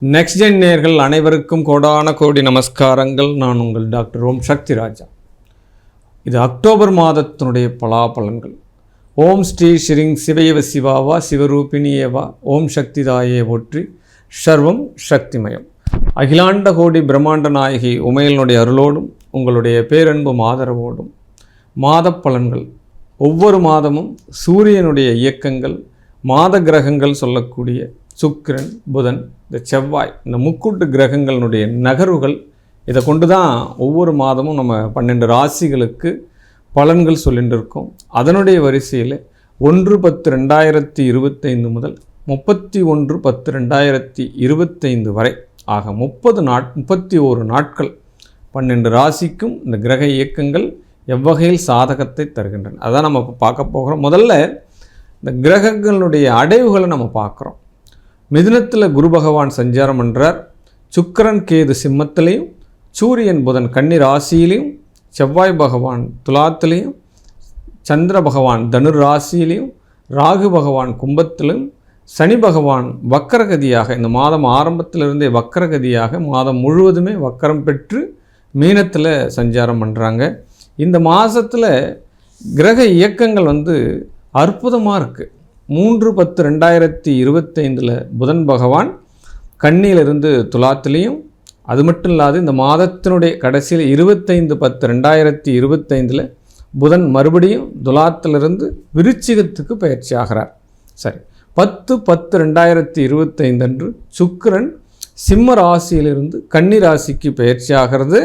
Next gen நேயர்கள் அனைவருக்கும் கோடான கோடி நமஸ்காரங்கள். நான் உங்கள் டாக்டர் ஓம் சக்தி ராஜா. இது அக்டோபர் மாதத்தினுடைய பலாபலன்கள். ஓம் ஸ்ரீ ஸ்ரீங் சிவயவ சிவாவா சிவரூபிணியேவா ஓம் சக்தி தாயே போற்றி சர்வம் சக்திமயம். அகிலாண்ட கோடி பிரம்மாண்ட நாயகி உமையனுடைய அருளோடும் உங்களுடைய பேரன்பு ஆதரவோடும் மாத பலன்கள் ஒவ்வொரு மாதமும் சூரியனுடைய இயக்கங்கள், மாத கிரகங்கள் சொல்லக்கூடிய சுக்கிரன், புதன், இந்த செவ்வாய், இந்த முக்கூட்டு கிரகங்களுடைய நகர்வுகள், இதை கொண்டு தான் ஒவ்வொரு மாதமும் நம்ம 12 ராசிகளுக்கு பலன்கள் சொல்லிட்டு இருக்கோம். அதனுடைய வரிசையில் 1/10/2025 முதல் 31/10/2025 வரை ஆக 31 நாட்கள் 12 ராசிக்கும் இந்த கிரக இயக்கங்கள் எவ்வகையில் சாதகத்தை தருகின்றன அதான் நம்ம இப்போ பார்க்க போகிறோம். முதல்ல இந்த கிரகங்களுடைய அடைவுகளை நம்ம பார்க்குறோம். மிதுனத்தில் குரு பகவான் சஞ்சாரம் பண்ணுறார். சுக்கிரன் கேது சிம்மத்திலையும், சூரியன் புதன் கன்னி ராசியிலையும், செவ்வாய் பகவான் துலாத்திலையும், சந்திர பகவான் தனுர் ராசியிலையும், ராகு பகவான் கும்பத்திலும், சனி பகவான் வக்கரகதியாக இந்த மாதம் ஆரம்பத்திலிருந்தே வக்கரகதியாக மாதம் முழுவதுமே வக்கரம் பெற்று மீனத்தில் சஞ்சாரம் பண்ணுறாங்க. இந்த மாதத்தில் கிரக இயக்கங்கள் அற்புதமாக இருக்குது. 3/10/2025 புதன் பகவான் கன்னியிலிருந்து துலாத்திலையும், அது மட்டும் இல்லாது இந்த மாதத்தினுடைய கடைசியில் 25/10/2025 புதன் மறுபடியும் துலாத்திலிருந்து விருச்சிகத்துக்கு பயிற்சி ஆகிறார். சரி, 10/10/2025 அன்று சுக்கிரன் சிம்ம ராசியிலிருந்து கன்னி ராசிக்கு பயிற்சி ஆகிறது.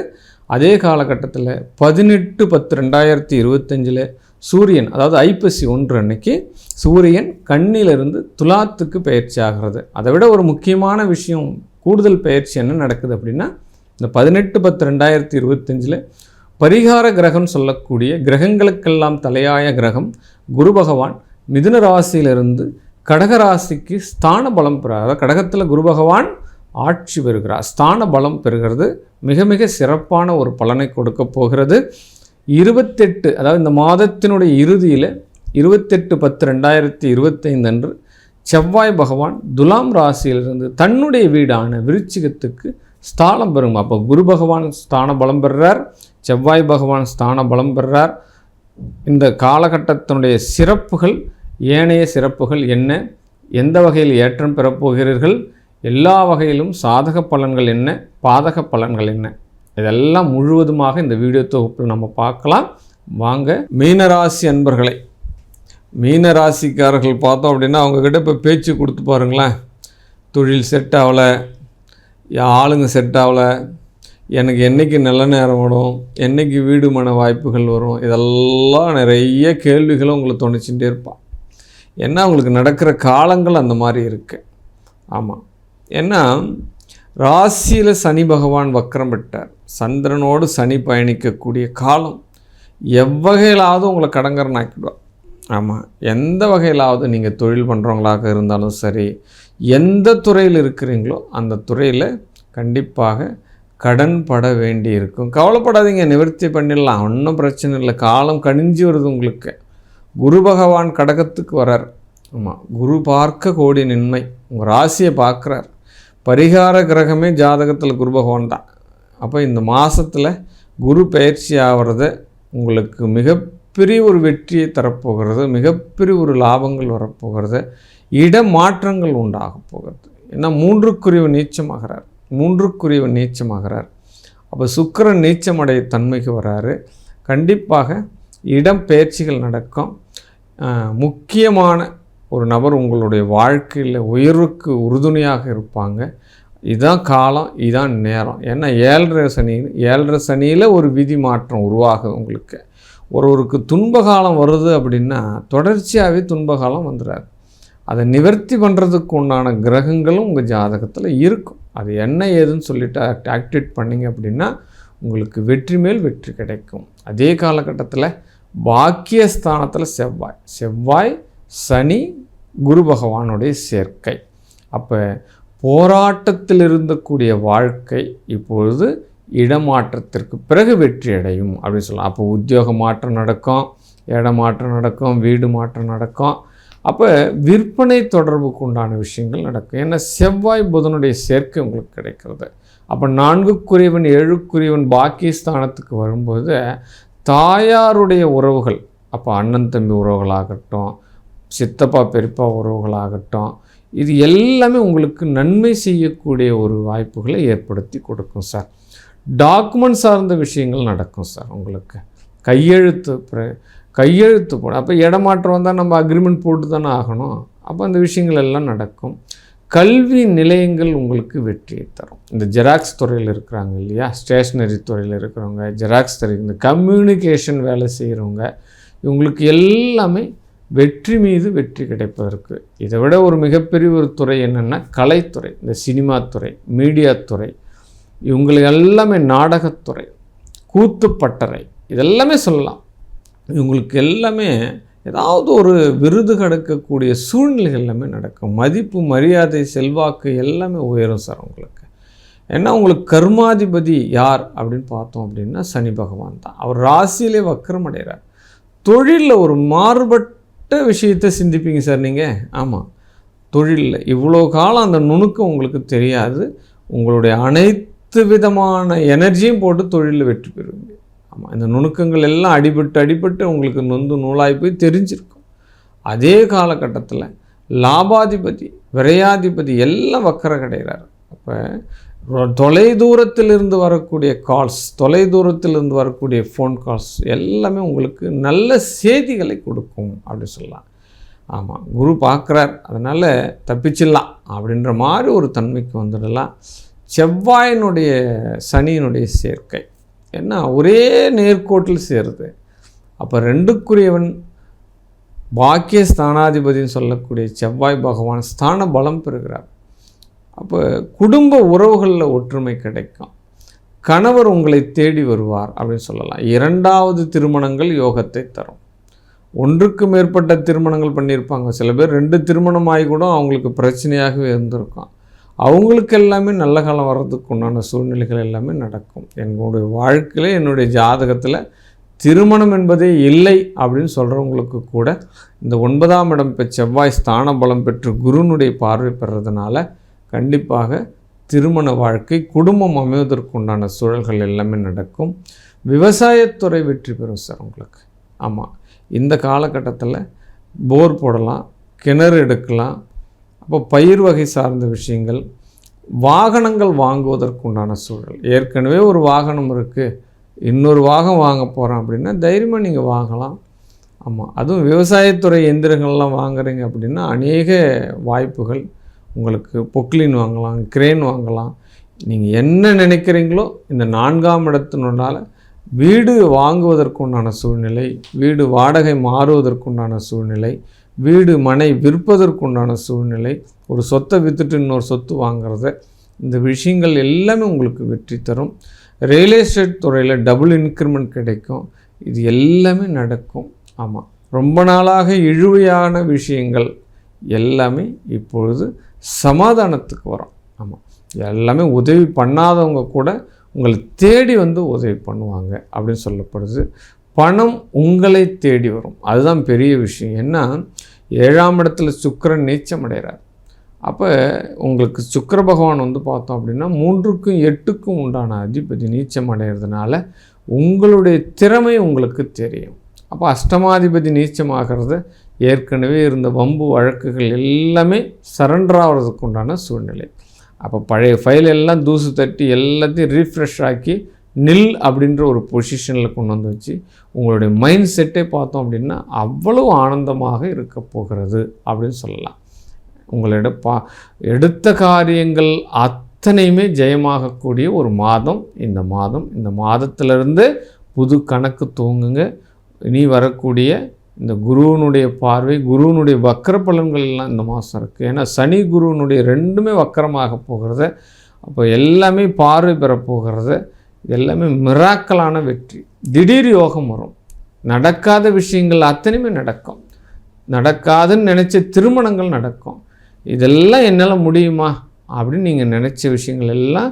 அதே காலகட்டத்தில் 18/10/2025 சூரியன், அதாவது ஐப்பசி 1 அன்னைக்கு சூரியன் கன்னியிலிருந்து துலாத்துக்கு பயிற்சி ஆகிறது. அதை விட ஒரு முக்கியமான விஷயம், கூடுதல் பயிற்சி என்ன நடக்குது அப்படின்னா, இந்த 18/10/2025 பரிகார கிரகம் சொல்லக்கூடிய கிரகங்களுக்கெல்லாம் தலையாய கிரகம் குரு பகவான் மிதுன ராசியிலிருந்து கடகராசிக்கு ஸ்தான பலம் பெறார். கடகத்தில் குரு பகவான் ஆட்சி பெறுகிறார், ஸ்தான பலம் பெறுகிறது. மிக மிக சிறப்பான ஒரு பலனை கொடுக்க போகிறது. 28, அதாவது இந்த மாதத்தினுடைய இறுதியில் 28/10/2025 அன்று செவ்வாய் பகவான் துலாம் ராசியிலிருந்து தன்னுடைய வீடான விருச்சிகத்துக்கு ஸ்தானம் பெறும். அப்போ குரு பகவான் ஸ்தான பலம் பெறுறார், செவ்வாய் பகவான் ஸ்தான பலம் பெறுறார். இந்த காலகட்டத்தினுடைய சிறப்புகள், ஏனைய சிறப்புகள் என்ன, எந்த வகையில் ஏற்றம் பெறப்போகிறீர்கள், எல்லா வகையிலும் சாதக பலன்கள் என்ன, பாதக பலன்கள் என்ன, இதெல்லாம் முழுவதுமாக இந்த வீடியோ தொகுப்பில் நம்ம பார்க்கலாம். வாங்க. மீனராசி அன்பர்களை, மீனராசிக்காரர்கள் பார்த்தோம் அப்படின்னா அவங்கக்கிட்ட இப்போ பேச்சு கொடுத்து பாருங்களேன். தொழில் செட் ஆகலை, ஆளுங்க செட் ஆகலை, எனக்கு என்றைக்கு நல்ல நேரம் வரும், என்றைக்கு வீடு மன வாய்ப்புகள் வரும், இதெல்லாம் நிறைய கேள்விகளும் உங்களுக்கு தோணிச்சுட்டே இருப்பான். ஏன்னா உங்களுக்கு நடக்கிற காலங்கள் அந்த மாதிரி இருக்குது. ஆமாம், ஏன்னா ராசியில் சனி பகவான் வக்கரம் பெற்றார். சந்திரனோடு சனி பயணிக்கக்கூடிய காலம் எவ்வகையிலாவது உங்களை கடங்கரனாக்கிடுவார். ஆமாம், எந்த வகையிலாவது நீங்கள் தொழில் பண்ணுறவங்களாக இருந்தாலும் சரி, எந்த துறையில் இருக்கிறீங்களோ அந்த துறையில் கண்டிப்பாக கடன் பட வேண்டி இருக்கும். கவலைப்படாதீங்க, நிவர்த்தி பண்ணிடலாம், ஒன்றும் பிரச்சனை இல்லை. காலம் கணிஞ்சு வருது உங்களுக்கு. குரு பகவான் கடகத்துக்கு வரார். ஆமாம், குரு பார்க்க கோடி நன்மை, உங்கள் ராசியை பார்க்குறார். பரிகார கிரகமே ஜாதகத்தில் குரு பகவான் தான். அப்போ இந்த மாதத்தில் குரு பயிற்சி ஆகிறது உங்களுக்கு மிகப்பெரிய ஒரு வெற்றியை தரப்போகிறது, மிகப்பெரிய ஒரு லாபங்கள் வரப்போகிறது, இடமாற்றங்கள் உண்டாக போகிறது. ஏன்னா 3க்குரியவன் நீச்சமாகிறார். அப்போ சுக்கிரன் நீச்சமடைய தன்மைக்கு வராரு. கண்டிப்பாக இடம் பயிற்சிகள் நடக்கும். முக்கியமான ஒரு நபர் உங்களுடைய வாழ்க்கையில் உயர்வுக்கு உறுதுணையாக இருப்பாங்க. இதுதான் காலம், இதுதான் நேரம். ஏன்னா 7.5 சனியில் ஒரு விதி மாற்றம் உருவாகுது உங்களுக்கு. ஒருவருக்கு துன்பகாலம் வருது அப்படின்னா தொடர்ச்சியாகவே துன்பகாலம் வந்துடாது. அதை நிவர்த்தி பண்ணுறதுக்கு உண்டான கிரகங்களும் உங்கள் ஜாதகத்தில் இருக்கும். அது என்ன ஏதுன்னு சொல்லிட்டு ஆக்டிவேட் பண்ணிங்க அப்படின்னா உங்களுக்கு வெற்றி மேல் வெற்றி கிடைக்கும். அதே காலகட்டத்தில் பாக்கியஸ்தானத்தில் செவ்வாய் சனி குரு பகவானுடைய சேர்க்கை. அப்போ போராட்டத்தில் இருந்தக்கூடிய வாழ்க்கை இப்பொழுது இடமாற்றத்திற்கு பிறகு வெற்றி அடையும் அப்படின்னு சொல்லலாம். அப்போ உத்தியோக மாற்றம் நடக்கும், இடமாற்றம் நடக்கும், வீடு மாற்றம் நடக்கும். அப்போ விற்பனை தொடர்புக்கு உண்டான விஷயங்கள் நடக்கும். ஏன்னா செவ்வாய் புதனுடைய சேர்க்கை உங்களுக்கு கிடைக்கிறது. அப்போ 4க்குரியவன் 7க்குரியவன் பாக்கியஸ்தானத்துக்கு வரும்போது தாயாருடைய உறவுகள், அப்போ அண்ணன் தம்பி உறவுகளாகட்டும், சித்தப்பா பெரியப்பா உறவுகளாகட்டும், இது எல்லாமே உங்களுக்கு நன்மை செய்யக்கூடிய ஒரு வாய்ப்புகளை ஏற்படுத்தி கொடுக்கும் சார். டாக்குமெண்ட் சார்ந்த விஷயங்கள் நடக்கும் சார். உங்களுக்கு கையெழுத்து போட, அப்போ இடமாற்றம் வந்தால் நம்ம அக்ரிமெண்ட் போட்டு தானே ஆகணும். அப்போ அந்த விஷயங்கள் எல்லாம் நடக்கும். கல்வி நிலையங்கள் உங்களுக்கு வெற்றியை தரும். இந்த ஜெராக்ஸ் துறையில் இருக்கிறாங்க இல்லையா, ஸ்டேஷ்னரி துறையில் இருக்கிறவங்க, ஜெராக்ஸ் துறை, இந்த கம்யூனிகேஷன் வேலை செய்கிறவங்க, இவங்களுக்கு எல்லாமே வெற்றி மீது வெற்றி கிடைப்பதற்கு இதை விட ஒரு மிகப்பெரிய ஒரு துறை என்னென்னா கலைத்துறை, இந்த சினிமா துறை, மீடியா துறை, இவங்களுக்கு எல்லாமே நாடகத்துறை, கூத்துப்பட்டறை, இதெல்லாமே சொல்லலாம். இவங்களுக்கு எல்லாமே ஏதாவது ஒரு விருது கிடைக்கக்கூடிய சூழ்நிலைகள் எல்லாமே நடக்கும். மதிப்பு, மரியாதை, செல்வாக்கு எல்லாமே உயரும் சார் உங்களுக்கு. ஏன்னா உங்களுக்கு கர்மாதிபதி யார் அப்படின்னு பார்த்தோம் அப்படின்னா சனி பகவான் தான். அவர் ராசியிலே வக்கரம் அடைகிறார். தொழிலில் ஒரு மாறுபட்ட விஷயத்தை சிந்திப்பீங்க சார் நீங்கள். ஆமாம், தொழிலில் இவ்வளோ காலம் அந்த நுணுக்கம் உங்களுக்கு தெரியாது. உங்களுடைய அனைத்து விதமான எனர்ஜியும் போட்டு தொழிலில் வெற்றி பெறுவீங்க. ஆமாம், இந்த நுணுக்கங்கள் எல்லாம் அடிபட்டு உங்களுக்கு நொந்து நூலாகி போய் தெரிஞ்சிருக்கும். அதே காலகட்டத்தில் லாபாதிபதி, விரையாதிபதி எல்லாம் வக்கர கிடையாது. அப்போ தொலைதூரத்திலிருந்து வரக்கூடிய கால்ஸ், தொலைதூரத்திலிருந்து வரக்கூடிய ஃபோன் கால்ஸ் எல்லாமே உங்களுக்கு நல்ல செய்திகளை கொடுக்கும் அப்படின்னு சொல்லலாம். ஆமாம், குரு பார்க்குறார், அதனால் தப்பிச்சிடலாம் அப்படின்ற மாதிரி ஒரு தன்மைக்கு வந்துடலாம். செவ்வாயினுடைய சனியினுடைய சேர்க்கை என்ன ஒரே நேர்கோட்டில் சேருது. அப்போ 2க்குரியவன் பாக்கியஸ்தானாதிபதினு சொல்லக்கூடிய செவ்வாய் பகவான் ஸ்தான பலம் பெறுகிறார். அப்போ குடும்ப உறவுகளில் ஒற்றுமை கிடைக்கும். கணவர் உங்களை தேடி வருவார் அப்படின்னு சொல்லலாம். 2வது திருமணங்கள் யோகத்தை தரும். 1க்கு மேற்பட்ட திருமணங்கள் பண்ணியிருப்பாங்க. சில பேர் 2 திருமணம் ஆகி கூட அவங்களுக்கு பிரச்சனையாகவே இருந்திருக்கும். அவங்களுக்கு எல்லாமே நல்ல காலம் வர்றதுக்கு உண்டான சூழ்நிலைகள் எல்லாமே நடக்கும். என்னுடைய வாழ்க்கையில், என்னுடைய ஜாதகத்தில் திருமணம் என்பதே இல்லை அப்படின்னு சொல்கிறவங்களுக்கு கூட இந்த 9ஆம் இடம் செவ்வாய் ஸ்தான பலம் பெற்று குருனுடைய பார்வை பெறதுனால கண்டிப்பாக திருமண வாழ்க்கை, குடும்பம் அமைவதற்குண்டான சூழல்கள் எல்லாமே நடக்கும். விவசாயத்துறை வெற்றி பெறும் சார் உங்களுக்கு. ஆமாம், இந்த காலகட்டத்தில் போர் போடலாம், கிணறு எடுக்கலாம். அப்போ பயிர் வகை சார்ந்த விஷயங்கள், வாகனங்கள் வாங்குவதற்குண்டான சூழல். ஏற்கனவே ஒரு வாகனம் இருக்குது, இன்னொரு வாகனம் வாங்க போகிறோம் அப்படின்னா தைரியமாக நீங்கள் வாங்கலாம். ஆமாம், அதுவும் விவசாயத்துறை எந்திரங்கள்லாம் வாங்குறீங்க அப்படின்னா அநேக வாய்ப்புகள் உங்களுக்கு. பொக்லின் வாங்கலாம், கிரேன் வாங்கலாம். நீங்கள் என்ன நினைக்கிறீங்களோ இந்த 4ஆம் இடத்தினால வீடு வாங்குவதற்குண்டான சூழ்நிலை, வீடு வாடகை மாறுவதற்குண்டான சூழ்நிலை, வீடு மனை விற்பதற்குண்டான சூழ்நிலை, ஒரு சொத்தை விற்றுட்டு இன்னொரு சொத்து வாங்கிறது, இந்த விஷயங்கள் எல்லாமே உங்களுக்கு வெற்றி தரும். ரியல் எஸ்டேட் துறையில் டபுள் இன்க்ரிமெண்ட் கிடைக்கும். இது எல்லாமே நடக்கும். ஆமாம், ரொம்ப நாளாக இழுவையான விஷயங்கள் எல்லாமே இப்பொழுது சமாதானத்துக்கு வரும். ஆமாம், எல்லாமே உதவி பண்ணாதவங்க கூட உங்களை தேடி வந்து உதவி பண்ணுவாங்க அப்படின்னு சொல்லப்படுது. பணம் உங்களை தேடி வரும். அதுதான் பெரிய விஷயம். ஏன்னா 7ஆம் இடத்துல சுக்கிரன் நீச்சம் அடைகிறார். அப்போ உங்களுக்கு சுக்கிர பகவான் வந்து பார்த்தோம் அப்படின்னா 3க்கும் 8க்கும் உண்டான அதிபதி நீச்சம் அடைகிறதுனால உங்களுடைய திறமை உங்களுக்கு தெரியும். அப்போ அஷ்டமாதிபதி நீச்சமாகிறது, ஏற்கனவே இருந்த வம்பு வழக்குகள் எல்லாமே சரண்டர் ஆகிறதுக்கு உண்டான சூழ்நிலை. அப்போ பழைய ஃபைல் எல்லாம் தூசு தட்டி எல்லாத்தையும் ரீஃப்ரெஷ் ஆக்கி நில் அப்படின்ற ஒரு பொசிஷனில் கொண்டு வந்து வச்சு உங்களுடைய மைண்ட் செட்டே பார்த்தோம் அப்படின்னா அவ்வளவு ஆனந்தமாக இருக்க போகிறது அப்படின்னு சொல்லலாம். உங்களோட எடுத்த காரியங்கள் அத்தனையுமே ஜெயமாகக்கூடிய ஒரு மாதம் இந்த மாதம். இந்த மாதத்திலிருந்து புது கணக்கு துவங்குங்க. இனி வரக்கூடிய இந்த குருவனுடைய பார்வை, குருவனுடைய வக்கர பலன்கள் எல்லாம் இந்த மாதம் இருக்குது. ஏன்னா சனி குருவனுடைய 2மே வக்கரமாக போகிறது. அப்போ எல்லாமே பார்வை பெறப்போகிறது. எல்லாமே மிராக்கலான வெற்றி, திடீர் யோகம் வரும். நடக்காத விஷயங்கள் அத்தனையுமே நடக்கும். நடக்காதுன்னு நினச்ச திருமணங்கள் நடக்கும். இதெல்லாம் என்னால் முடியுமா அப்படின்னு நீங்கள் நினச்ச விஷயங்கள் எல்லாம்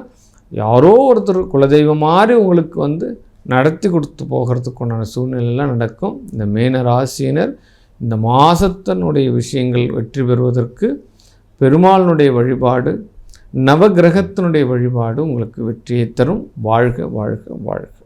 யாரோ ஒருத்தர் குலதெய்வம் மாதிரி உங்களுக்கு வந்து நடத்தி கொடுத்து போகிறதுக்கு உண்டான சூழ்நிலையெல்லாம் நடக்கும். இந்த மீன ராசியினர் இந்த மாதத்தினுடைய விஷயங்கள் வெற்றி பெறுவதற்கு பெருமாளினுடைய வழிபாடு, நவகிரகத்தினுடைய வழிபாடு உங்களுக்கு வெற்றியை தரும். வாழ்க வாழ்க வாழ்க.